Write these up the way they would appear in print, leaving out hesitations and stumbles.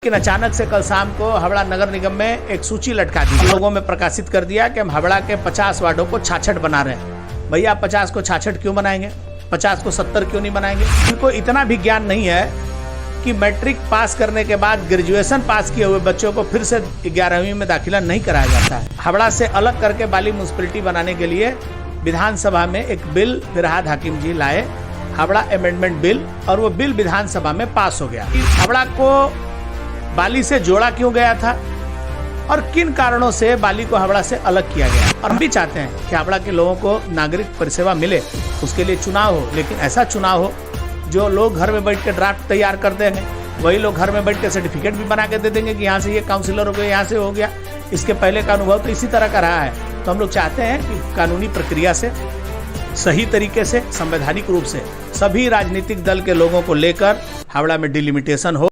लेकिन अचानक से कल शाम को हावड़ा नगर निगम में एक सूची लटका दी, लोगों में प्रकाशित कर दिया कि हम हावड़ा के 50 वार्डों को 66 बना रहे हैं। भैया 50 को 66 क्यों बनाएंगे, 50 को 70 क्यों नहीं बनाएंगे? इनको इतना भी ज्ञान नहीं है कि मैट्रिक पास करने के बाद ग्रेजुएशन पास किए हुए बच्चों को फिर से 11वीं में दाखिला नहीं कराया जाता है। हावड़ा से अलग करके बाली म्यूनसिपैलिटी बनाने के लिए विधानसभा में एक बिल फिरहाद हाकिम जी लाए, हावड़ा अमेंडमेंट बिल, और वो बिल विधानसभा में पास हो गया। हावड़ा को बाली से जोड़ा क्यों गया था और किन कारणों से बाली को हावड़ा से अलग किया गया। और हम भी चाहते हैं कि हावड़ा के लोगों को नागरिक परिसेवा मिले, उसके लिए चुनाव हो, लेकिन ऐसा चुनाव हो जो लोग घर में बैठ के ड्राफ्ट तैयार कर देंगे, वही लोग घर में बैठ के सर्टिफिकेट भी बना के दे देंगे कि यहाँ से ये काउंसिलर हो गया, यहाँ से हो गया। इसके पहले का अनुभव तो इसी तरह का रहा है। तो हम लोग चाहते हैं कि कानूनी प्रक्रिया से, सही तरीके से, संवैधानिक रूप से सभी राजनीतिक दल के लोगों को लेकर हावड़ा में डिलिमिटेशन हो।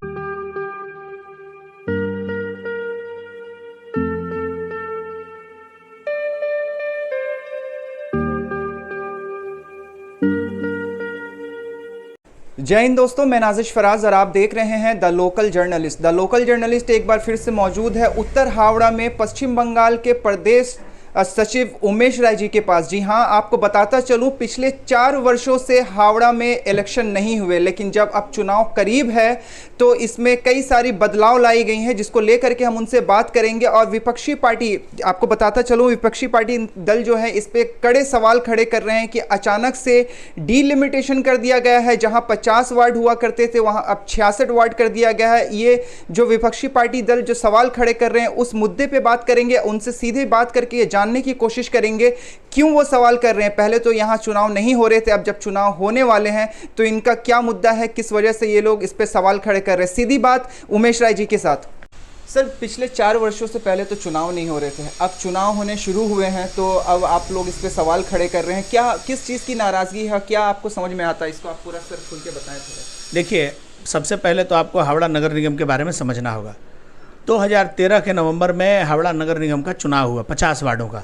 जय हिंद दोस्तों, मैं नाजिश फराज और आप देख रहे हैं the local journalist. The local journalist एक बार फिर से मौजूद है उत्तर हावड़ा में पश्चिम बंगाल के प्रदेश सचिव उमेश राय जी के पास। जी हाँ, आपको बताता चलूँ, पिछले 4 वर्षों से हावड़ा में इलेक्शन नहीं हुए, लेकिन जब अब चुनाव करीब है तो इसमें कई सारी बदलाव लाई गई हैं, जिसको लेकर के हम उनसे बात करेंगे। और विपक्षी पार्टी, आपको बताता चलूँ, विपक्षी पार्टी दल जो है इस पे कड़े सवाल खड़े कर रहे हैं कि अचानक से डीलिमिटेशन कर दिया गया है। जहाँ 50 वार्ड हुआ करते थे वहाँ अब 66 वार्ड कर दिया गया है। ये जो विपक्षी पार्टी दल जो सवाल खड़े कर रहे हैं उस मुद्दे पर बात करेंगे, उनसे सीधे बात करके जानने की कोशिश करेंगे क्यों वो सवाल कर रहे हैं। पहले तो यहाँ चुनाव नहीं हो रहे थे, अब जब चुनाव होने वाले हैं तो इनका क्या मुद्दा है, किस वजह से ये लोग इस पे सवाल खड़े कर रहे हैं। सीधी बात उमेश राय जी के साथ। सर, पिछले 4 वर्षों से पहले तो चुनाव नहीं हो रहे थे, अब चुनाव होने शुरू हुए हैं तो अब आप लोग इस पे सवाल खड़े कर रहे हैं। क्या, किस चीज़ की नाराज़गी है, क्या आपको समझ में आता है? इसको आप पूरा सर खुल के बताएं थोड़ा। देखिए, सबसे पहले तो आपको हावड़ा नगर निगम के बारे में समझना होगा। 2013 के नवंबर में हावड़ा नगर निगम का चुनाव हुआ 50 वार्डों का,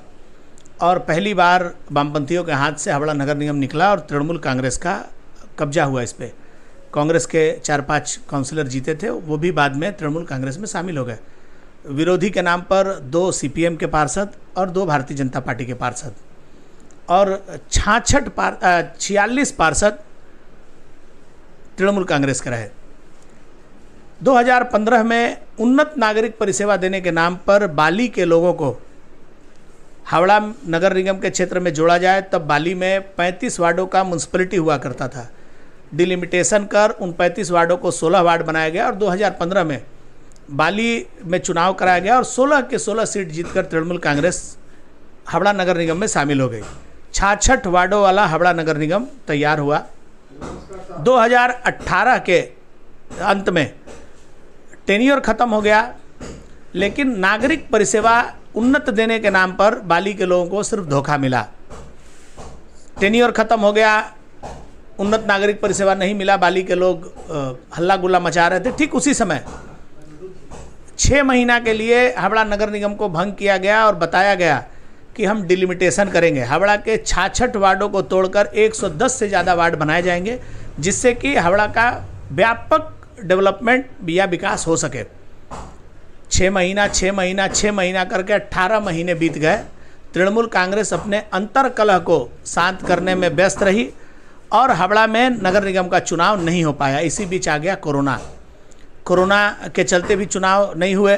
और पहली बार वामपंथियों के हाथ से हावड़ा नगर निगम निकला और तृणमूल कांग्रेस का कब्जा हुआ इस पर। कांग्रेस के 4-5 काउंसिलर जीते थे, वो भी बाद में तृणमूल कांग्रेस में शामिल हो गए। विरोधी के नाम पर 2 सीपीएम के पार्षद और 2 भारतीय जनता पार्टी के पार्षद, और 46 पार्षद तृणमूल कांग्रेस के रहे। 2015 में उन्नत नागरिक परिसेवा देने के नाम पर बाली के लोगों को हावड़ा नगर निगम के क्षेत्र में जोड़ा जाए, तब बाली में 35 वार्डों का म्यूनसिपैलिटी हुआ करता था। डिलिमिटेशन कर उन 35 वार्डों को 16 वार्ड बनाया गया और 2015 में बाली में चुनाव कराया गया और 16 के 16 सीट जीतकर तृणमूल कांग्रेस हावड़ा नगर निगम में शामिल हो गई। 66 वार्डों वाला हावड़ा नगर निगम तैयार हुआ। 2018 के अंत में टेन्योर ख़त्म हो गया, लेकिन नागरिक परिसेवा उन्नत देने के नाम पर बाली के लोगों को सिर्फ धोखा मिला। टेन्योर ख़त्म हो गया, उन्नत नागरिक परिसेवा नहीं मिला, बाली के लोग हल्ला गुल्ला मचा रहे थे। ठीक उसी समय 6 महीना के लिए हावड़ा नगर निगम को भंग किया गया और बताया गया कि हम डिलिमिटेशन करेंगे। हावड़ा के 66 वार्डों को तोड़कर 110 से ज़्यादा वार्ड बनाए जाएंगे, जिससे कि हावड़ा का व्यापक डेवलपमेंट या विकास हो सके। 6 महीना करके 18 महीने बीत गए। तृणमूल कांग्रेस अपने अंतर कलह को शांत करने में व्यस्त रही और हावड़ा में नगर निगम का चुनाव नहीं हो पाया। इसी बीच आ गया कोरोना के चलते भी चुनाव नहीं हुए।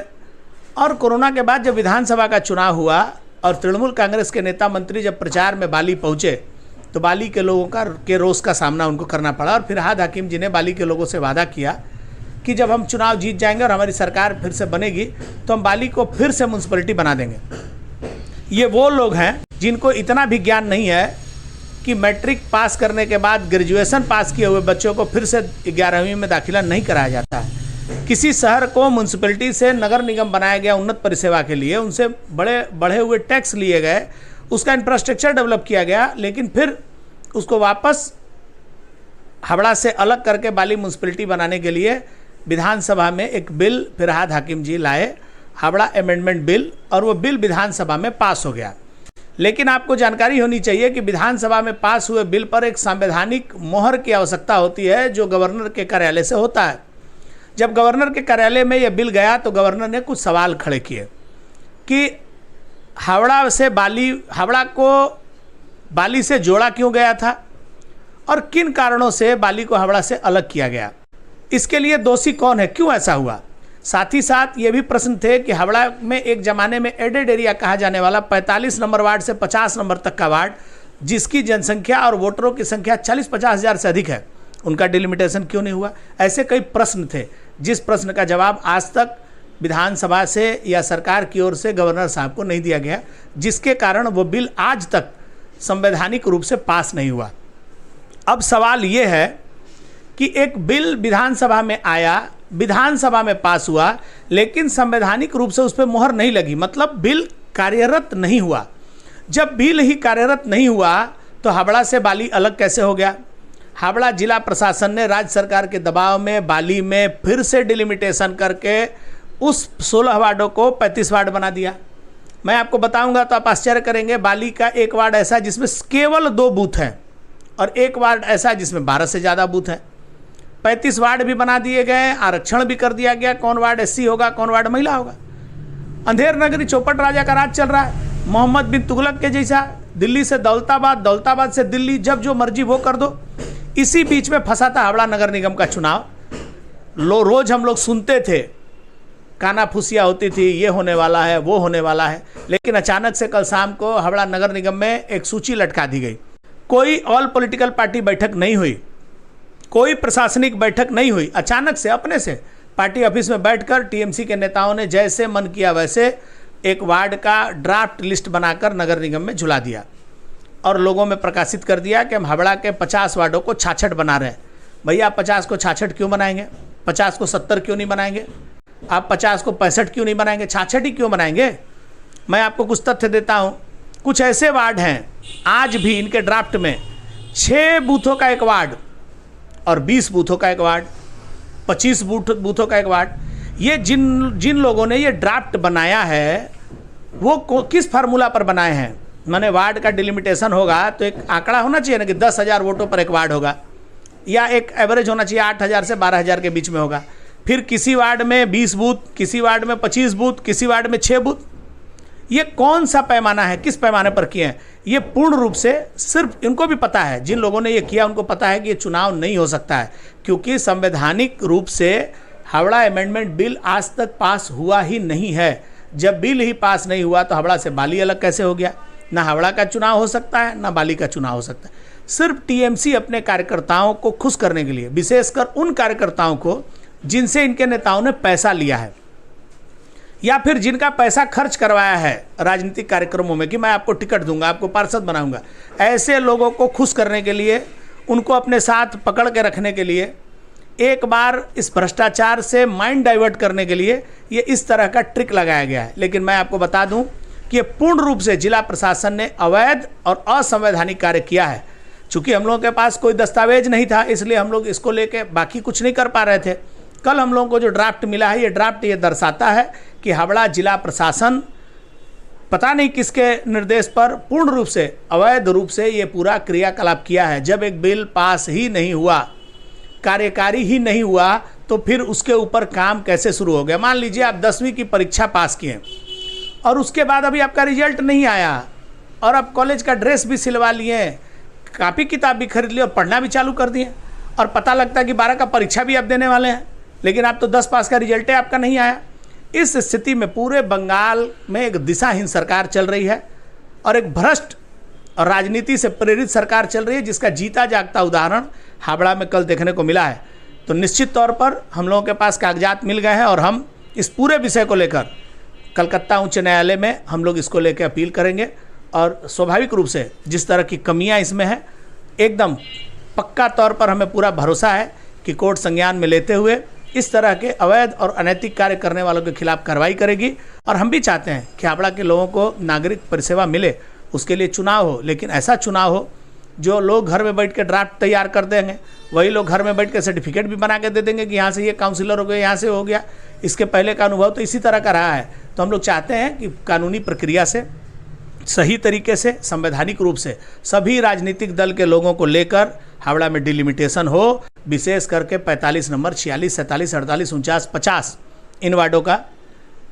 और कोरोना के बाद जब विधानसभा का चुनाव हुआ और तृणमूल कांग्रेस के नेता मंत्री जब प्रचार में बाली पहुँचे, तो बाली के लोगों के रोष का सामना उनको करना पड़ा। और फिरहाद हाकिम जी ने बाली के लोगों से वादा किया कि जब हम चुनाव जीत जाएंगे और हमारी सरकार फिर से बनेगी तो हम बाली को फिर से म्यूनसिपैलिटी बना देंगे। ये वो लोग हैं जिनको इतना भी ज्ञान नहीं है कि मैट्रिक पास करने के बाद ग्रेजुएशन पास किए हुए बच्चों को फिर से 11वीं में दाखिला नहीं कराया जाता है। किसी शहर को म्यूनसिपैलिटी से नगर निगम बनाया गया उन्नत परिसेवा के लिए, उनसे बढ़े हुए टैक्स लिए गए, उसका इंफ्रास्ट्रक्चर डेवलप किया गया, लेकिन फिर उसको वापस हावड़ा से अलग करके बाली म्यूनसिपैलिटी बनाने के लिए विधानसभा में एक बिल फिरहाद हाकिम जी लाए, हावड़ा अमेंडमेंट बिल, और वो बिल विधानसभा में पास हो गया। लेकिन आपको जानकारी होनी चाहिए कि विधानसभा में पास हुए बिल पर एक संवैधानिक मोहर की आवश्यकता होती है, जो गवर्नर के कार्यालय से होता है। जब गवर्नर के कार्यालय में यह बिल गया तो गवर्नर ने कुछ सवाल खड़े किए कि हावड़ा को बाली से जोड़ा क्यों गया था और किन कारणों से बाली को हावड़ा से अलग किया गया, इसके लिए दोषी कौन है, क्यों ऐसा हुआ। साथ ही साथ ये भी प्रश्न थे कि हावड़ा में एक ज़माने में एडेड एरिया कहा जाने वाला 45 नंबर वार्ड से 50 नंबर तक का वार्ड, जिसकी जनसंख्या और वोटरों की संख्या 40-50 हज़ार से अधिक है, उनका डिलिमिटेशन क्यों नहीं हुआ। ऐसे कई प्रश्न थे जिस प्रश्न का जवाब आज तक विधानसभा से या सरकार की ओर से गवर्नर साहब को नहीं दिया गया, जिसके कारण वो बिल आज तक संवैधानिक रूप से पास नहीं हुआ। अब सवाल ये है कि एक बिल विधानसभा में आया, विधानसभा में पास हुआ, लेकिन संवैधानिक रूप से उस पर मोहर नहीं लगी, मतलब बिल कार्यरत नहीं हुआ। जब बिल ही कार्यरत नहीं हुआ तो हावड़ा से बाली अलग कैसे हो गया। हावड़ा जिला प्रशासन ने राज्य सरकार के दबाव में बाली में फिर से डिलिमिटेशन करके उस 16 वार्डों को 35 वार्ड बना दिया। मैं आपको बताऊंगा तो आप आश्चर्य करेंगे, बाली का एक वार्ड ऐसा है जिसमें केवल 2 बूथ हैं और एक वार्ड ऐसा है जिसमें 12 से ज़्यादा बूथ हैं। 35 वार्ड भी बना दिए गए, आरक्षण भी कर दिया गया, कौन वार्ड SC होगा, कौन वार्ड महिला होगा। अंधेर नगरी चौपट राजा का राज चल रहा है, मोहम्मद बिन तुगलक के जैसा, दिल्ली से दौलताबाद, दौलताबाद से दिल्ली, जब जो मर्जी वो कर दो। इसी बीच में फंसा था हावड़ा नगर निगम का चुनाव। रोज हम लोग सुनते थे, कानाफूसियाँ होती थी, ये होने वाला है, वो होने वाला है, लेकिन अचानक से कल शाम को हावड़ा नगर निगम में एक सूची लटका दी गई। कोई ऑल पॉलिटिकल पार्टी बैठक नहीं हुई, कोई प्रशासनिक बैठक नहीं हुई, अचानक से अपने से पार्टी ऑफिस में बैठकर TMC के नेताओं ने जैसे मन किया वैसे एक वार्ड का ड्राफ्ट लिस्ट बनाकर नगर निगम में झुला दिया और लोगों में प्रकाशित कर दिया कि हम हावड़ा के 50 वार्डों को 66 बना रहे हैं। भैया 50 को 66 क्यों बनाएंगे, 50 को 70 क्यों नहीं बनाएंगे, आप 50 को 65 क्यों नहीं बनाएंगे, 66 ही क्यों बनाएंगे। मैं आपको कुछ तथ्य देता हूँ। कुछ ऐसे वार्ड हैं आज भी इनके ड्राफ्ट में 6 बूथों का एक वार्ड और 20 बूथों का एक वार्ड, 25 बूथों का एक वार्ड। ये जिन लोगों ने ये ड्राफ्ट बनाया है वो किस फार्मूला पर बनाए हैं। माने वार्ड का डिलिमिटेशन होगा तो एक आंकड़ा होना चाहिए ना कि 10,000 वोटों पर एक वार्ड होगा, या एक एवरेज होना चाहिए 8,000 से 12,000 के बीच में होगा। फिर किसी वार्ड में 20 बूथ, किसी वार्ड में 25 बूथ, किसी वार्ड में 6 बूथ। ये कौन सा पैमाना है, किस पैमाने पर किए हैं। ये पूर्ण रूप से सिर्फ इनको भी पता है, जिन लोगों ने ये किया उनको पता है कि ये चुनाव नहीं हो सकता है, क्योंकि संवैधानिक रूप से हावड़ा अमेंडमेंट बिल आज तक पास हुआ ही नहीं है। जब बिल ही पास नहीं हुआ तो हावड़ा से बाली अलग कैसे हो गया। ना हावड़ा का चुनाव हो सकता है, ना बाली का चुनाव हो सकता है। सिर्फ TMC अपने कार्यकर्ताओं को खुश करने के लिए, विशेषकर उन कार्यकर्ताओं को जिनसे इनके नेताओं ने पैसा लिया है या फिर जिनका पैसा खर्च करवाया है राजनीतिक कार्यक्रमों में कि मैं आपको टिकट दूंगा, आपको पार्षद बनाऊंगा, ऐसे लोगों को खुश करने के लिए, उनको अपने साथ पकड़ के रखने के लिए, एक बार इस भ्रष्टाचार से माइंड डाइवर्ट करने के लिए ये इस तरह का ट्रिक लगाया गया है। लेकिन मैं आपको बता दूं कि ये पूर्ण रूप से जिला प्रशासन ने अवैध और असंवैधानिक कार्य किया है। चूँकि हम लोगों के पास कोई दस्तावेज नहीं था, इसलिए हम लोग इसको लेके बाकी कुछ नहीं कर पा रहे थे। कल हम लोगों को जो ड्राफ्ट मिला है, ये ड्राफ्ट ये दर्शाता है कि हावड़ा जिला प्रशासन पता नहीं किसके निर्देश पर पूर्ण रूप से अवैध रूप से ये पूरा क्रियाकलाप किया है। जब एक बिल पास ही नहीं हुआ, कार्यकारी ही नहीं हुआ, तो फिर उसके ऊपर काम कैसे शुरू हो गया। मान लीजिए आप 10वीं की परीक्षा पास किए और उसके बाद अभी आपका रिजल्ट नहीं आया और आप कॉलेज का ड्रेस भी सिलवा लिए, कापी किताब भी खरीद ली और पढ़ना भी चालू कर दिए, और पता लगता है कि 12 का परीक्षा भी आप देने वाले हैं, लेकिन आप तो 10 पास का रिजल्ट आपका नहीं आया। इस स्थिति में पूरे बंगाल में एक दिशाहीन सरकार चल रही है और एक भ्रष्ट और राजनीति से प्रेरित सरकार चल रही है, जिसका जीता जागता उदाहरण हावड़ा में कल देखने को मिला है। तो निश्चित तौर पर हम लोगों के पास कागजात मिल गए हैं और हम इस पूरे विषय को लेकर कलकत्ता उच्च न्यायालय में हम लोग इसको लेकर अपील करेंगे और स्वाभाविक रूप से जिस तरह की कमियां इसमें हैं, एकदम पक्का तौर पर हमें पूरा भरोसा है कि कोर्ट संज्ञान में लेते हुए इस तरह के अवैध और अनैतिक कार्य करने वालों के खिलाफ कार्रवाई करेगी। और हम भी चाहते हैं कि हावड़ा के लोगों को नागरिक परिसेवा मिले, उसके लिए चुनाव हो, लेकिन ऐसा चुनाव हो जो लोग घर में बैठ के ड्राफ्ट तैयार कर देंगे, वही लोग घर में बैठ के सर्टिफिकेट भी बना के दे देंगे कि यहाँ से ये काउंसिलर हो गया, यहाँ से हो गया। इसके पहले का अनुभव तो इसी तरह का रहा है। तो हम लोग चाहते हैं कि कानूनी प्रक्रिया से सही तरीके से संवैधानिक रूप से सभी राजनीतिक दल के लोगों को लेकर हावड़ा में डिलिमिटेशन हो, विशेष करके 45 नंबर, 46, 47, 48, 49, 50 इन वार्डों का,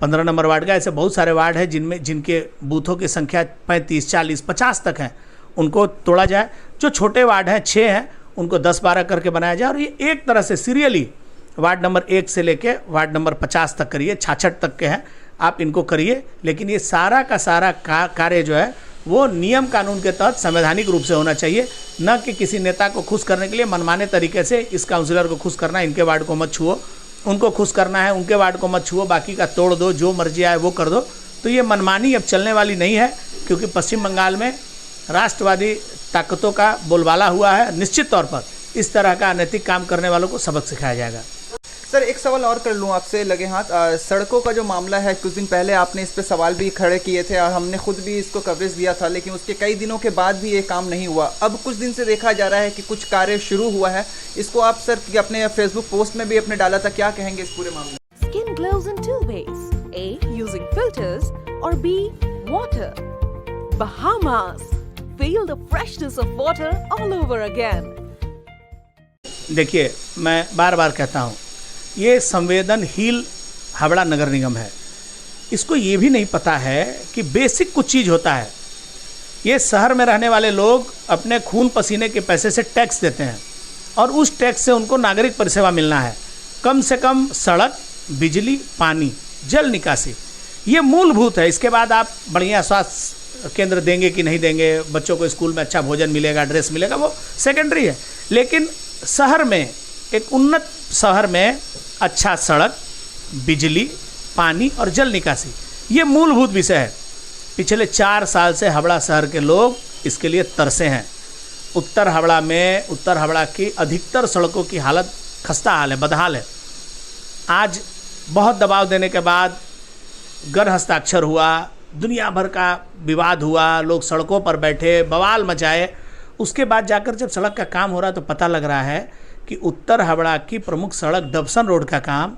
15 नंबर वार्ड का, ऐसे बहुत सारे वार्ड हैं जिनके बूथों की संख्या 35, 40, 50 तक है, उनको तोड़ा जाए। जो छोटे वार्ड हैं 6 हैं उनको 10-12 करके बनाया जाए और ये एक तरह से सीरियली वार्ड नंबर 1 से लेके वार्ड नंबर 50 तक करिए, 66 तक के हैं आप इनको करिए। लेकिन ये सारा का सारा कार्य जो है वो नियम कानून के तहत संवैधानिक रूप से होना चाहिए, न कि किसी नेता को खुश करने के लिए मनमाने तरीके से इस काउंसिलर को खुश करना है, इनके वार्ड को मत छुओ, उनको खुश करना है, उनके वार्ड को मत छुओ, बाकी का तोड़ दो, जो मर्जी आए वो कर दो। तो ये मनमानी अब चलने वाली नहीं है, क्योंकि पश्चिम बंगाल में राष्ट्रवादी ताकतों का बोलबाला हुआ है। निश्चित तौर पर इस तरह का अनैतिक काम करने वालों को सबक सिखाया जाएगा। सर एक सवाल और कर लूँ आपसे लगे हाथ, सड़कों का जो मामला है, कुछ दिन पहले आपने इस पे सवाल भी खड़े किए थे और हमने खुद भी इसको कवरेज दिया था, लेकिन उसके कई दिनों के बाद भी ये काम नहीं हुआ। अब कुछ दिन से देखा जा रहा है कि कुछ कार्य शुरू हुआ है, इसको आप सर अपने फेसबुक पोस्ट में भी अपने डाला था, क्या कहेंगे इस पूरे मामले में? Skin glows in 2 ways. A. Using filters or B. Water. Bahamas. Feel the freshness of water all over again. देखिए, मैं बार बार कहता हूँ, ये संवेदनहीन हावड़ा नगर निगम है। इसको ये भी नहीं पता है कि बेसिक कुछ चीज़ होता है। ये शहर में रहने वाले लोग अपने खून पसीने के पैसे से टैक्स देते हैं और उस टैक्स से उनको नागरिक परिसेवा मिलना है। कम से कम सड़क, बिजली, पानी, जल निकासी, ये मूलभूत है। इसके बाद आप बढ़िया स्वास्थ्य केंद्र देंगे कि नहीं देंगे, बच्चों को स्कूल में अच्छा भोजन मिलेगा, ड्रेस मिलेगा, वो सेकेंडरी है। लेकिन शहर में, एक उन्नत शहर में अच्छा सड़क, बिजली, पानी और जल निकासी, ये मूलभूत विषय है। पिछले 4 साल से हावड़ा शहर के लोग इसके लिए तरसे हैं। उत्तर हावड़ा की अधिकतर सड़कों की हालत खस्ता हाल है, बदहाल है। आज बहुत दबाव देने के बाद गर हस्ताक्षर हुआ, दुनिया भर का विवाद हुआ, लोग सड़कों पर बैठे, बवाल मचाए। उसके बाद जाकर जब सड़क का काम हो रहा तो पता लग रहा है कि उत्तर हावड़ा की प्रमुख सड़क डबसन रोड का काम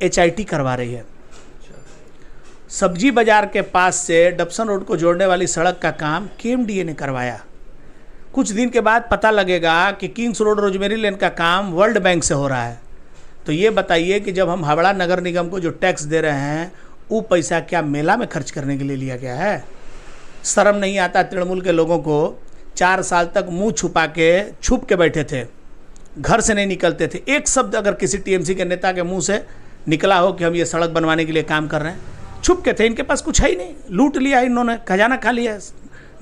HIT करवा रही है। सब्जी बाजार के पास से डबसन रोड को जोड़ने वाली सड़क का काम KMDA ने करवाया। कुछ दिन के बाद पता लगेगा कि किंग्स रोड रोजमेरी लेन का काम वर्ल्ड बैंक से हो रहा है। तो ये बताइए कि जब हम हावड़ा नगर निगम को जो टैक्स दे रहे हैं, वो पैसा क्या मेला में खर्च करने के लिए लिया गया है? शर्म नहीं आता तृणमूल के लोगों को? 4 साल तक मुंह छुप के बैठे थे, घर से नहीं निकलते थे। एक शब्द अगर किसी TMC के नेता के मुंह से निकला हो कि हम ये सड़क बनवाने के लिए काम कर रहे हैं, छुप के थे। इनके पास कुछ है ही नहीं, लूट लिया है इन्होंने, खजाना खा लिया है।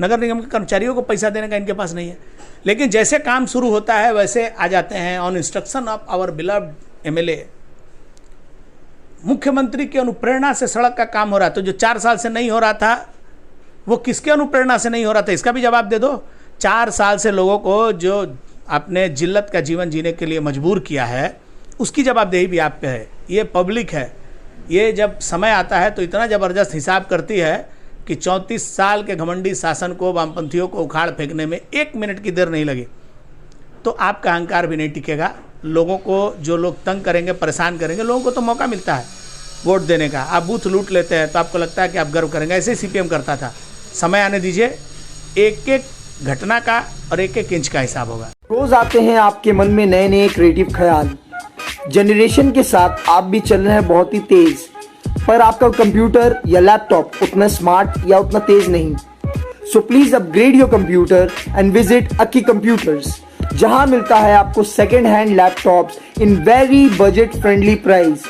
नगर निगम के कर्मचारियों को पैसा देने का इनके पास नहीं है। लेकिन जैसे काम शुरू होता है वैसे आ जाते हैं। On instruction of our beloved MLA, मुख्यमंत्री की अनुप्रेरणा से सड़क का काम हो रहा है। तो जो 4 साल से नहीं हो रहा था, वो किसके अनुप्रेरणा से नहीं हो रहा था, इसका भी जवाब दे दो। 4 साल से लोगों को जो आपने जिल्लत का जीवन जीने के लिए मजबूर किया है, उसकी जवाबदेही भी आप पे है। ये पब्लिक है, ये जब समय आता है तो इतना ज़बरदस्त हिसाब करती है कि 34 साल के घमंडी शासन को, वामपंथियों को उखाड़ फेंकने में 1 मिनट की देर नहीं लगी। तो आपका अहंकार भी नहीं टिकेगा। लोगों को, जो लोग तंग करेंगे, परेशान करेंगे, लोगों को तो मौका मिलता है वोट देने का। आप बूथ लूट लेते हैं तो आपको लगता है कि आप गर्व करेंगे। ऐसे CPM करता था। समय आने दीजिए, एक एक घटना का और एक एक इंच का हिसाब होगा। रोज आते हैं आपके मन में नए नए क्रिएटिव ख्याल। जनरेशन के साथ आप भी चल रहे हैं बहुत ही तेज, पर आपका कंप्यूटर या लैपटॉप उतना स्मार्ट या उतना तेज नहीं। So please upgrade your computer and visit Akki computers, जहां मिलता है आपको second hand laptops in very budget friendly price,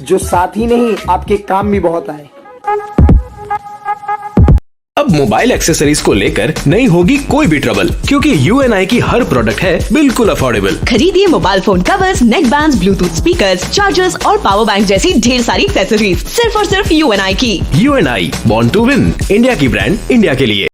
जो साथ ही नहीं आपके काम भी बहुत आए। अब मोबाइल एक्सेसरीज को लेकर नहीं होगी कोई भी ट्रबल, क्योंकि UNI की हर प्रोडक्ट है बिल्कुल अफोर्डेबल। खरीदिए मोबाइल फोन कवर्स, नेक बैंड्स, ब्लूटूथ स्पीकर्स, चार्जर्स और पावर बैंक जैसी ढेर सारी एक्सेसरीज सिर्फ और सिर्फ UNI की। UNI, born to win, India की ब्रांड इंडिया के लिए।